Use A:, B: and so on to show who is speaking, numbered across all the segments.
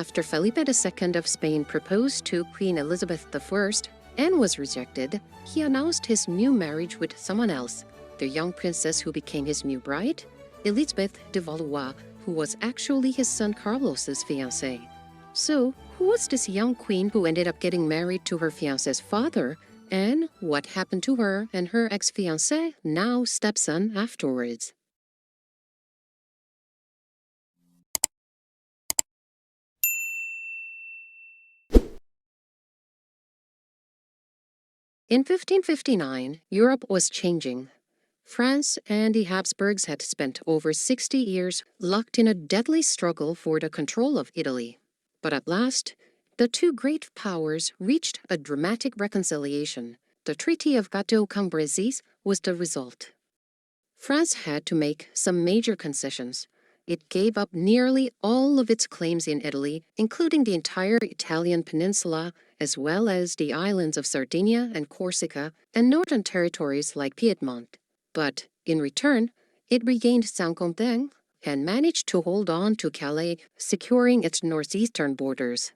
A: After Felipe II of Spain proposed to Queen Elizabeth I and was rejected, he announced his new marriage with someone else, the young princess who became his new bride, Élisabeth de Valois, who was actually his son Carlos's fiancée. So, who was this young queen who ended up getting married to her fiancé's father, and what happened to her and her ex-fiancé, now stepson, afterwards? In 1559, Europe was changing. France and the Habsburgs had spent over 60 years locked in a deadly struggle for the control of Italy. But at last, the two great powers reached a dramatic reconciliation. The Treaty of Cateau-Cambrésis was the result. France had to make some major concessions. It gave up nearly all of its claims in Italy, including the entire Italian peninsula, as well as the islands of Sardinia and Corsica, and northern territories like Piedmont. But in return, it regained Saint-Quentin and managed to hold on to Calais, securing its northeastern borders.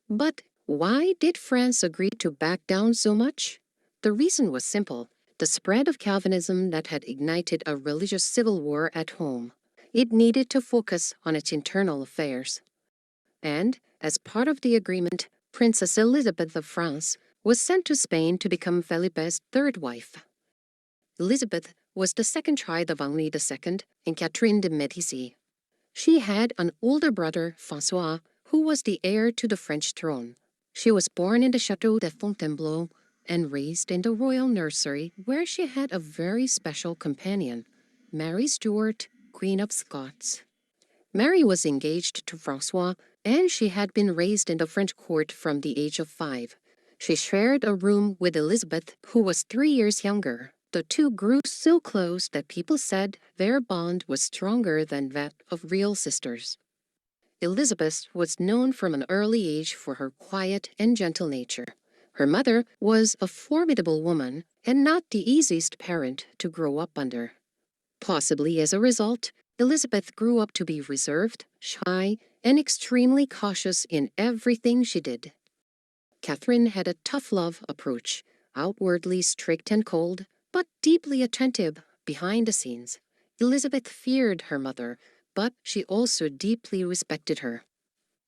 A: But why did France agree to back down so much? The reason was simple: the spread of Calvinism that had ignited a religious civil war at home. It needed to focus on its internal affairs. And, as part of the agreement, Princess Elizabeth of France was sent to Spain to become Felipe's third wife. Elizabeth was the second child of Henri II and Catherine de Medici. She had an older brother, François, who was the heir to the French throne. She was born in the Château de Fontainebleau and raised in the royal nursery, where she had a very special companion, Mary Stuart, Queen of Scots. Mary was engaged to François, and she had been raised in the French court from the age of 5. She shared a room with Elizabeth, who was 3 years younger. The two grew so close that people said their bond was stronger than that of real sisters. Elizabeth was known from an early age for her quiet and gentle nature. Her mother was a formidable woman and not the easiest parent to grow up under. Possibly as a result, Elizabeth grew up to be reserved, shy, and extremely cautious in everything she did. Catherine had a tough love approach, outwardly strict and cold, but deeply attentive behind the scenes. Elizabeth feared her mother, but she also deeply respected her.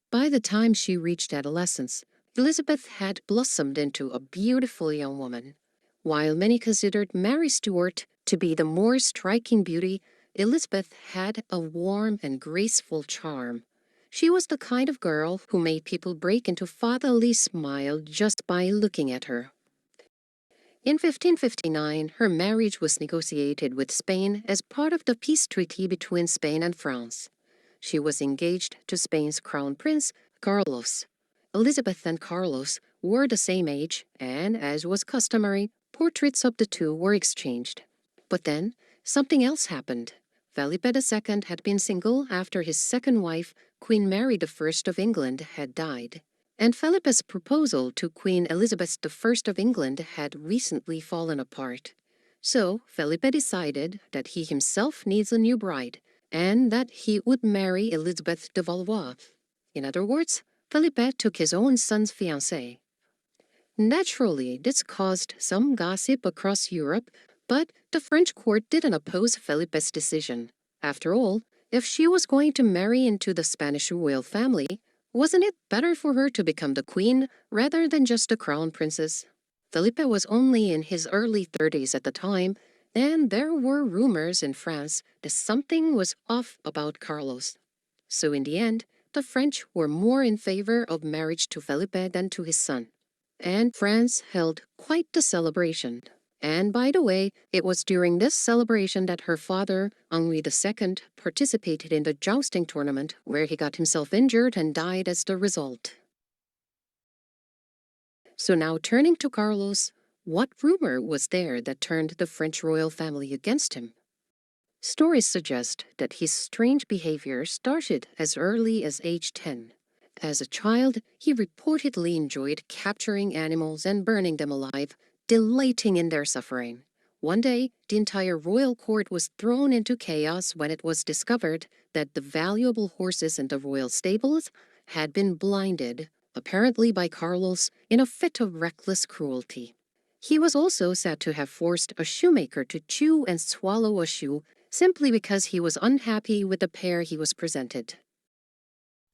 A: By the time she reached adolescence, Elizabeth had blossomed into a beautiful young woman. While many considered Mary Stuart to be the more striking beauty, Elizabeth had a warm and graceful charm. She was the kind of girl who made people break into fatherly smile just by looking at her. In 1559, her marriage was negotiated with Spain as part of the peace treaty between Spain and France. She was engaged to Spain's crown prince, Carlos. Elizabeth and Carlos were the same age, and as was customary, portraits of the two were exchanged. But then, something else happened. Felipe II had been single after his second wife, Queen Mary I of England, had died. And Felipe's proposal to Queen Elizabeth I of England had recently fallen apart. So Felipe decided that he himself needs a new bride, and that he would marry Élisabeth de Valois. In other words, Felipe took his own son's fiancée. Naturally, this caused some gossip across Europe, but the French court didn't oppose Felipe's decision. After all, if she was going to marry into the Spanish royal family, wasn't it better for her to become the queen rather than just the crown princess? Felipe was only in his early 30s at the time, and there were rumors in France that something was off about Carlos. So in the end, the French were more in favor of marriage to Felipe than to his son. And France held quite the celebration. And by the way, it was during this celebration that her father, Henri II, participated in the jousting tournament where he got himself injured and died as the result. So now turning to Carlos, what rumor was there that turned the French royal family against him? Stories suggest that his strange behavior started as early as age 10. As a child, he reportedly enjoyed capturing animals and burning them alive, delighting in their suffering. One day, the entire royal court was thrown into chaos when it was discovered that the valuable horses in the royal stables had been blinded, apparently by Carlos, in a fit of reckless cruelty. He was also said to have forced a shoemaker to chew and swallow a shoe simply because he was unhappy with the pair he was presented.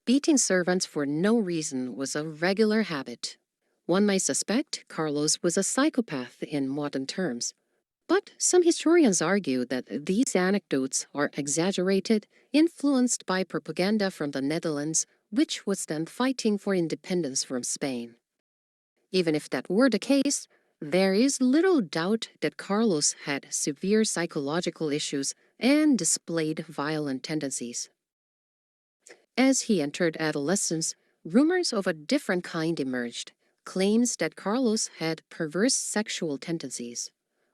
A: Beating servants for no reason was a regular habit. One might suspect Carlos was a psychopath in modern terms. But some historians argue that these anecdotes are exaggerated, influenced by propaganda from the Netherlands, which was then fighting for independence from Spain. Even if that were the case, there is little doubt that Carlos had severe psychological issues and displayed violent tendencies. As he entered adolescence, rumors of a different kind emerged, claims that Carlos had perverse sexual tendencies.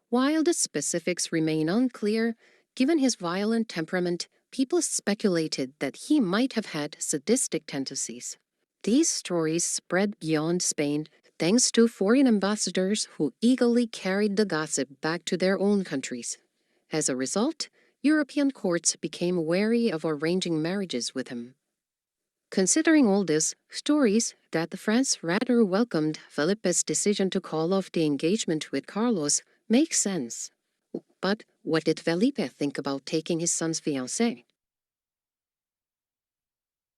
A: While the specifics remain unclear, given his violent temperament, people speculated that he might have had sadistic tendencies. These stories spread beyond Spain thanks to foreign ambassadors who eagerly carried the gossip back to their own countries. As a result, European courts became wary of arranging marriages with him. Considering all this, stories that France rather welcomed Felipe's decision to call off the engagement with Carlos make sense. But what did Felipe think about taking his son's fiancée?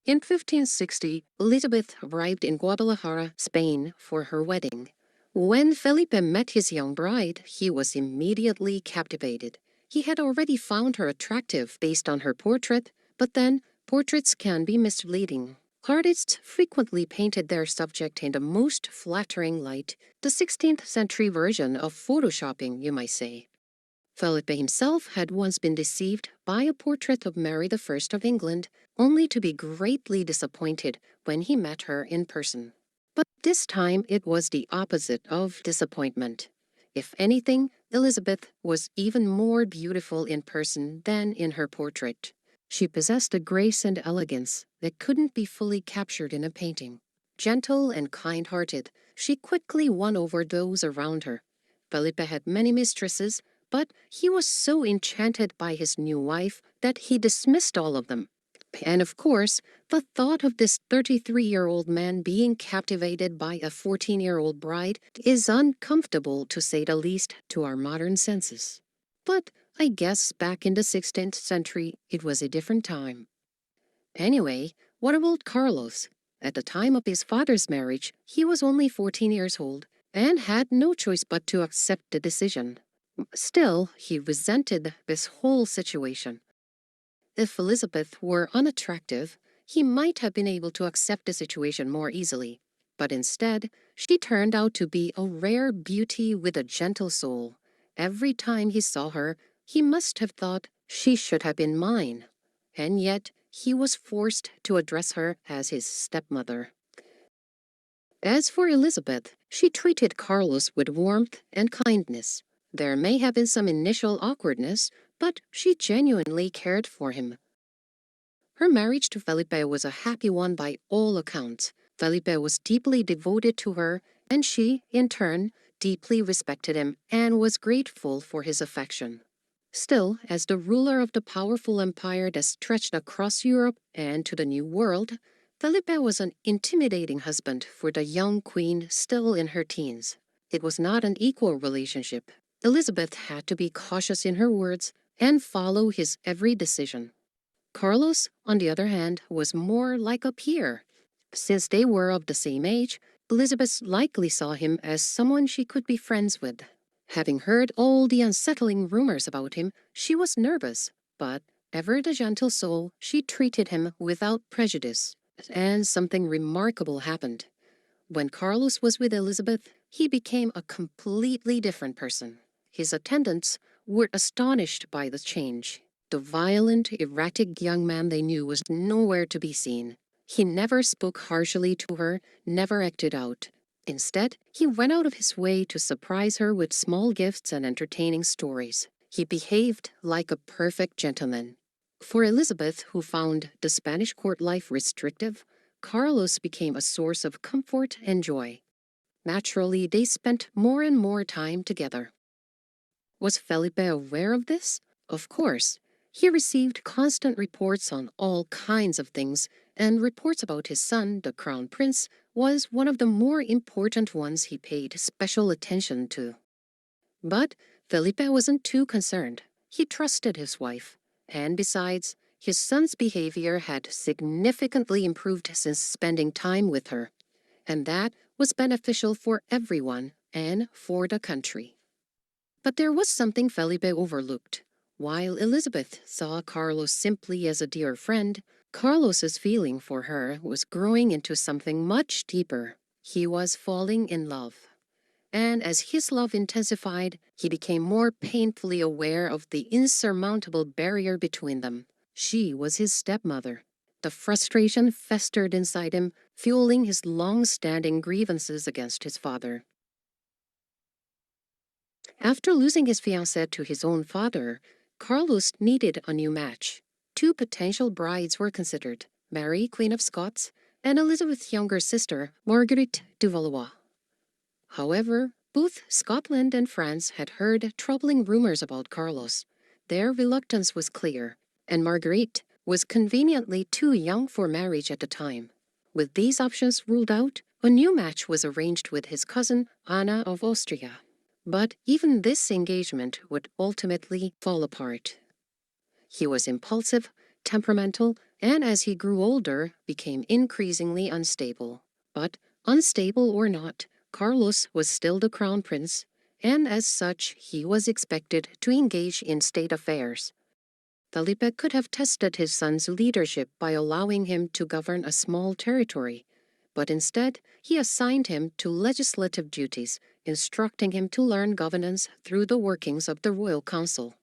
A: In 1560, Elizabeth arrived in Guadalajara, Spain, for her wedding. When Felipe met his young bride, he was immediately captivated. He had already found her attractive based on her portrait, but then portraits can be misleading. Artists frequently painted their subject in the most flattering light, the 16th century version of photoshopping, you might say. Felipe himself had once been deceived by a portrait of Mary I of England, only to be greatly disappointed when he met her in person. But this time it was the opposite of disappointment. If anything, Elizabeth was even more beautiful in person than in her portrait. She possessed a grace and elegance that couldn't be fully captured in a painting. Gentle and kind-hearted, she quickly won over those around her. Felipe had many mistresses, but he was so enchanted by his new wife that he dismissed all of them. And of course, the thought of this 33-year-old man being captivated by a 14-year-old bride is uncomfortable, to say the least, to our modern senses. But I guess back in the 16th century, it was a different time. Anyway, what about Carlos? At the time of his father's marriage, he was only 14 years old and had no choice but to accept the decision. Still, he resented this whole situation. If Elizabeth were unattractive, he might have been able to accept the situation more easily. But instead, she turned out to be a rare beauty with a gentle soul. Every time he saw her, he must have thought she should have been mine. And yet, he was forced to address her as his stepmother. As for Elizabeth, she treated Carlos with warmth and kindness. There may have been some initial awkwardness, but she genuinely cared for him. Her marriage to Felipe was a happy one by all accounts. Felipe was deeply devoted to her, and she, in turn, deeply respected him and was grateful for his affection. Still, as the ruler of the powerful empire that stretched across Europe and to the New World, Felipe was an intimidating husband for the young queen still in her teens. It was not an equal relationship. Elizabeth had to be cautious in her words and follow his every decision. Carlos, on the other hand, was more like a peer. Since they were of the same age, Elizabeth likely saw him as someone she could be friends with. Having heard all the unsettling rumors about him, she was nervous, but ever the gentle soul, she treated him without prejudice. And something remarkable happened. When Carlos was with Elizabeth, he became a completely different person. His attendants were astonished by the change. The violent, erratic young man they knew was nowhere to be seen. He never spoke harshly to her, never acted out. Instead, he went out of his way to surprise her with small gifts and entertaining stories. He behaved like a perfect gentleman. For Elizabeth, who found the Spanish court life restrictive, Carlos became a source of comfort and joy. Naturally, they spent more and more time together. Was Felipe aware of this? Of course. He received constant reports on all kinds of things, and reports about his son, the crown prince, was one of the more important ones he paid special attention to. But Felipe wasn't too concerned. He trusted his wife, and besides, his son's behavior had significantly improved since spending time with her, and that was beneficial for everyone and for the country. But there was something Felipe overlooked. While Elizabeth saw Carlos simply as a dear friend, Carlos's feeling for her was growing into something much deeper. He was falling in love. And as his love intensified, he became more painfully aware of the insurmountable barrier between them. She was his stepmother. The frustration festered inside him, fueling his long-standing grievances against his father. After losing his fiancée to his own father, Carlos needed a new match. Two potential brides were considered, Mary, Queen of Scots, and Elizabeth's younger sister, Marguerite de Valois. However, both Scotland and France had heard troubling rumors about Carlos. Their reluctance was clear, and Marguerite was conveniently too young for marriage at the time. With these options ruled out, a new match was arranged with his cousin, Anna of Austria. But even this engagement would ultimately fall apart. He was impulsive, temperamental, and as he grew older, became increasingly unstable. But unstable or not, Carlos was still the crown prince, and as such, he was expected to engage in state affairs. Felipe could have tested his son's leadership by allowing him to govern a small territory, but instead, he assigned him to legislative duties, instructing him to learn governance through the workings of the royal council.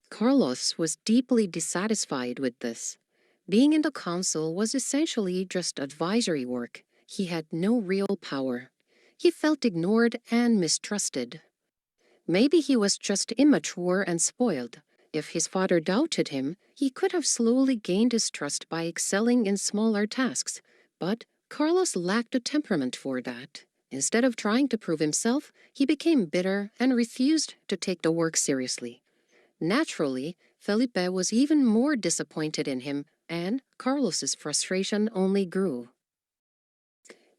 A: Carlos was deeply dissatisfied with this. Being in the council was essentially just advisory work. He had no real power. He felt ignored and mistrusted. Maybe he was just immature and spoiled. If his father doubted him, he could have slowly gained his trust by excelling in smaller tasks. But Carlos lacked the temperament for that. Instead of trying to prove himself, he became bitter and refused to take the work seriously. Naturally, Felipe was even more disappointed in him, and Carlos's frustration only grew.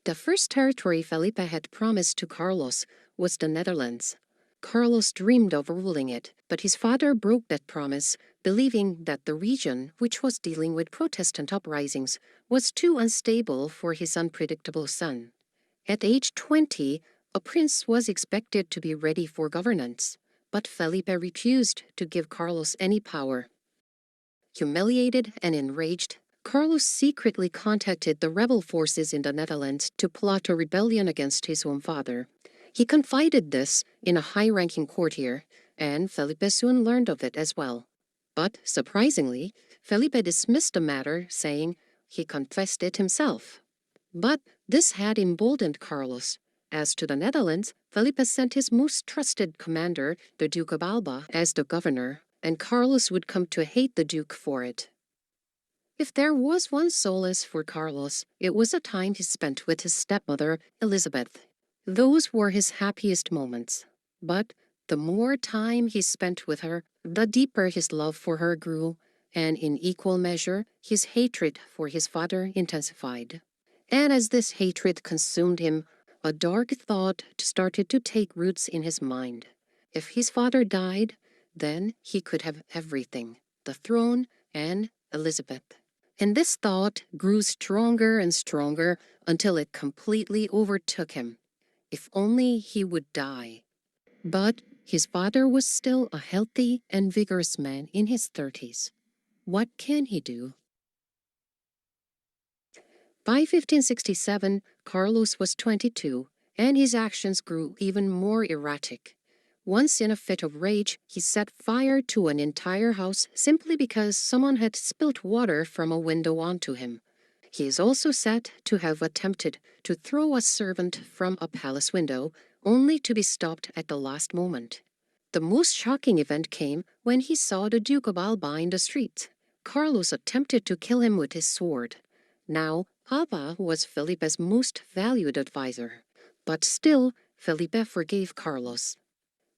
A: The first territory Felipe had promised to Carlos was the Netherlands. Carlos dreamed of ruling it, but his father broke that promise, believing that the region, which was dealing with Protestant uprisings, was too unstable for his unpredictable son. At age 20, a prince was expected to be ready for governance, but Felipe refused to give Carlos any power. Humiliated and enraged, Carlos secretly contacted the rebel forces in the Netherlands to plot a rebellion against his own father. He confided this in a high-ranking courtier, and Felipe soon learned of it as well. But, surprisingly, Felipe dismissed the matter, saying he confessed it himself. But this had emboldened Carlos. As to the Netherlands, Felipe sent his most trusted commander, the Duke of Alba, as the governor, and Carlos would come to hate the Duke for it. If there was one solace for Carlos, it was the time he spent with his stepmother, Elizabeth. Those were his happiest moments. But the more time he spent with her, the deeper his love for her grew, and in equal measure, his hatred for his father intensified. And as this hatred consumed him, a dark thought started to take roots in his mind. If his father died, then he could have everything, the throne and Elizabeth. And this thought grew stronger and stronger until it completely overtook him. If only he would die. But his father was still a healthy and vigorous man in his 30s. What can he do? By 1567, Carlos was 22, and his actions grew even more erratic. Once in a fit of rage, he set fire to an entire house simply because someone had spilt water from a window onto him. He is also said to have attempted to throw a servant from a palace window, only to be stopped at the last moment. The most shocking event came when he saw the Duke of Alba in the street. Carlos attempted to kill him with his sword. Now, Alba was Felipe's most valued advisor, but still, Felipe forgave Carlos.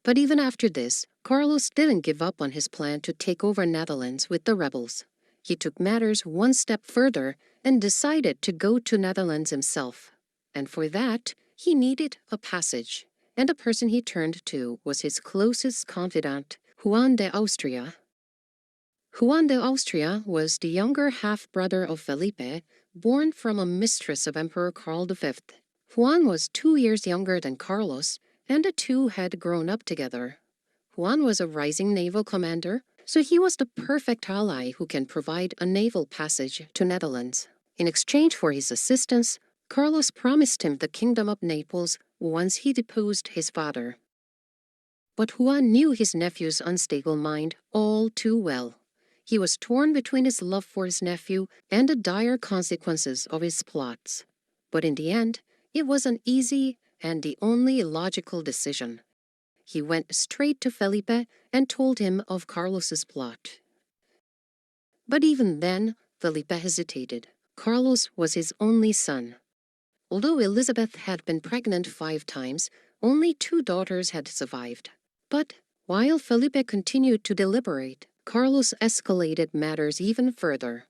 A: But even after this, Carlos didn't give up on his plan to take over Netherlands with the rebels. He took matters one step further and decided to go to Netherlands himself. And for that, he needed a passage. And the person he turned to was his closest confidant, Juan de Austria. Juan de Austria was the younger half-brother of Felipe, born from a mistress of Emperor Karl V. Juan was 2 years younger than Carlos, and the two had grown up together. Juan was a rising naval commander, so he was the perfect ally who can provide a naval passage to Netherlands. In exchange for his assistance, Carlos promised him the kingdom of Naples once he deposed his father. But Juan knew his nephew's unstable mind all too well. He was torn between his love for his nephew and the dire consequences of his plots. But in the end, it was an easy and the only logical decision. He went straight to Felipe and told him of Carlos's plot. But even then, Felipe hesitated. Carlos was his only son. Although Élisabeth had been pregnant 5 times, only 2 daughters had survived. But while Felipe continued to deliberate, Carlos escalated matters even further.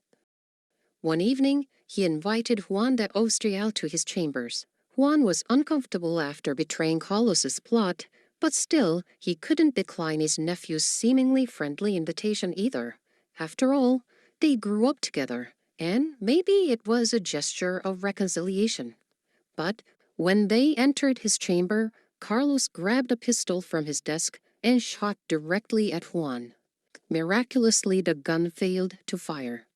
A: One evening, he invited Juan de Austria to his chambers. Juan was uncomfortable after betraying Carlos's plot, but still, he couldn't decline his nephew's seemingly friendly invitation either. After all, they grew up together, and maybe it was a gesture of reconciliation. But when they entered his chamber, Carlos grabbed a pistol from his desk and shot directly at Juan. Miraculously, the gun failed to fire.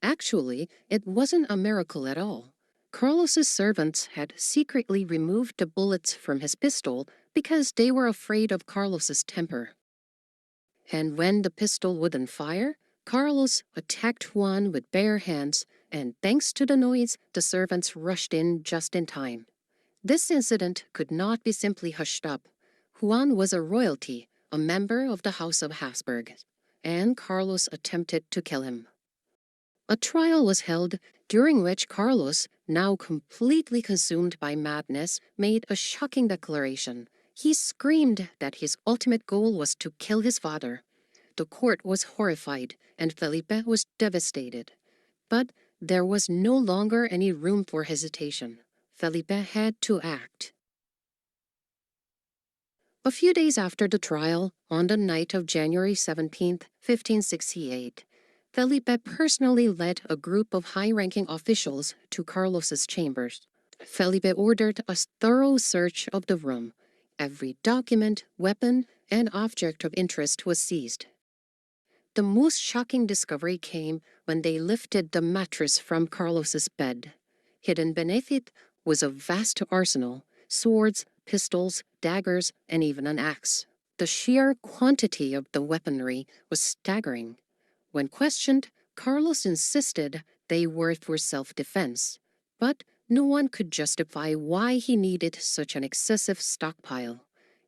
A: Actually, it wasn't a miracle at all. Carlos's servants had secretly removed the bullets from his pistol because they were afraid of Carlos's temper. And when the pistol wouldn't fire, Carlos attacked Juan with bare hands, and thanks to the noise, the servants rushed in just in time. This incident could not be simply hushed up. Juan was a royalty, a member of the House of Habsburg, and Carlos attempted to kill him. A trial was held, during which Carlos, now completely consumed by madness, made a shocking declaration. He screamed that his ultimate goal was to kill his father. The court was horrified, and Felipe was devastated. But there was no longer any room for hesitation. Felipe had to act. A few days after the trial, on the night of January 17, 1568, Felipe personally led a group of high-ranking officials to Carlos's chambers. Felipe ordered a thorough search of the room. Every document, weapon, and object of interest was seized. The most shocking discovery came when they lifted the mattress from Carlos's bed. Hidden beneath it was a vast arsenal, swords, pistols, daggers, and even an axe. The sheer quantity of the weaponry was staggering. When questioned, Carlos insisted they were for self-defense, but no one could justify why he needed such an excessive stockpile.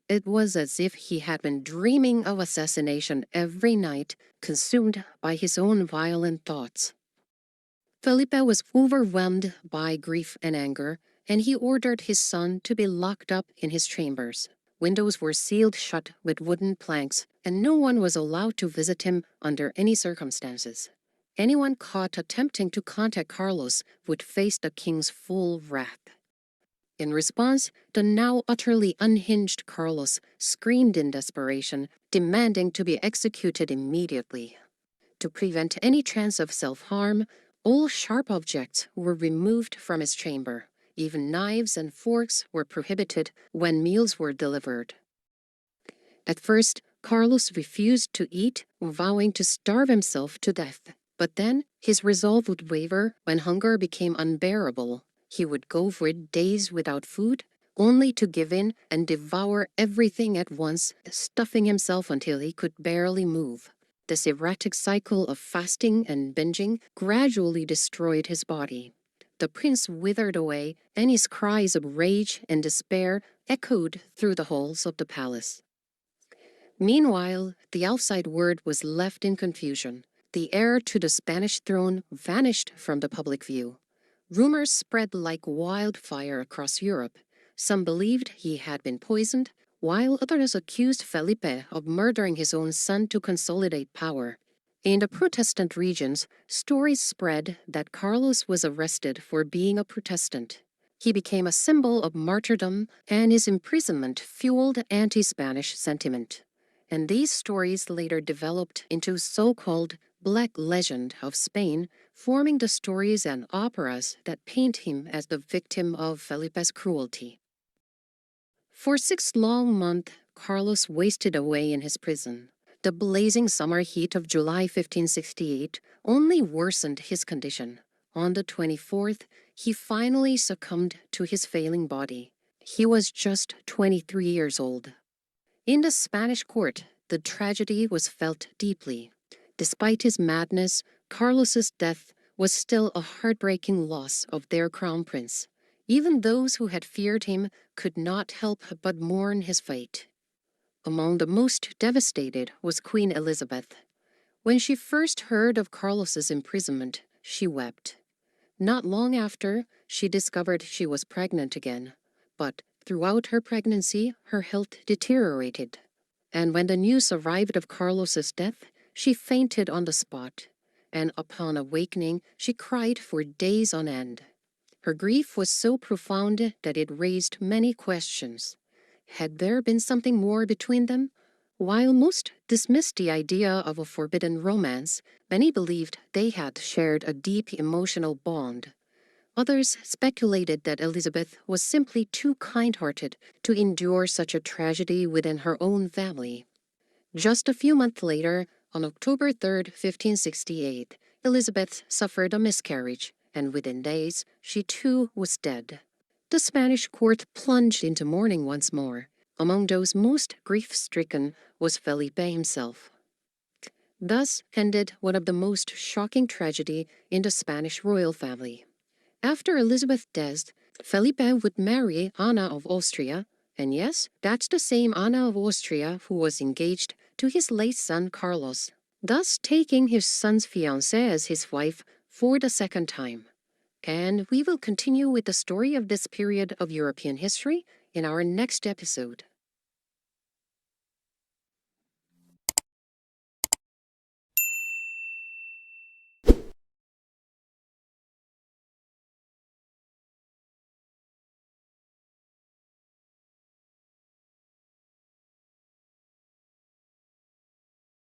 A: It was as if he had been dreaming of assassination every night, consumed by his own violent thoughts. Felipe was overwhelmed by grief and anger, and he ordered his son to be locked up in his chambers. Windows were sealed shut with wooden planks, and no one was allowed to visit him under any circumstances. Anyone caught attempting to contact Carlos would face the king's full wrath. In response, the now utterly unhinged Carlos screamed in desperation, demanding to be executed immediately. To prevent any chance of self-harm, all sharp objects were removed from his chamber. Even knives and forks were prohibited when meals were delivered. At first, Carlos refused to eat, vowing to starve himself to death. But then, his resolve would waver when hunger became unbearable. He would go for days without food, only to give in and devour everything at once, stuffing himself until he could barely move. This erratic cycle of fasting and binging gradually destroyed his body. The prince withered away, and his cries of rage and despair echoed through the halls of the palace. Meanwhile, the outside world was left in confusion. The heir to the Spanish throne vanished from the public view. Rumors spread like wildfire across Europe. Some believed he had been poisoned, while others accused Felipe of murdering his own son to consolidate power. In the Protestant regions, stories spread that Carlos was arrested for being a Protestant. He became a symbol of martyrdom, and his imprisonment fueled anti-Spanish sentiment. And these stories later developed into so-called Black Legend of Spain, forming the stories and operas that paint him as the victim of Felipe's cruelty. For 6 long months, Carlos wasted away in his prison. The blazing summer heat of July 1568 only worsened his condition. On the 24th, he finally succumbed to his failing body. He was just 23 years old. In the Spanish court, the tragedy was felt deeply. Despite his madness, Carlos's death was still a heartbreaking loss of their crown prince. Even those who had feared him could not help but mourn his fate. Among the most devastated was Queen Elizabeth. When she first heard of Carlos's imprisonment, she wept. Not long after, she discovered she was pregnant again, but throughout her pregnancy, her health deteriorated. And when the news arrived of Carlos's death, she fainted on the spot, and upon awakening, she cried for days on end. Her grief was so profound that it raised many questions. Had there been something more between them? While most dismissed the idea of a forbidden romance, many believed they had shared a deep emotional bond. Others speculated that Elizabeth was simply too kind-hearted to endure such a tragedy within her own family. Just a few months later, on October 3, 1568, Elizabeth suffered a miscarriage, and within days, she too was dead. The Spanish court plunged into mourning once more. Among those most grief-stricken was Felipe himself. Thus ended one of the most shocking tragedies in the Spanish royal family. After Elizabeth's death, Felipe would marry Anna of Austria, and yes, that's the same Anna of Austria who was engaged to his late son Carlos, thus taking his son's fiancée as his wife for the second time. And we will continue with the story of this period of European history in our next episode.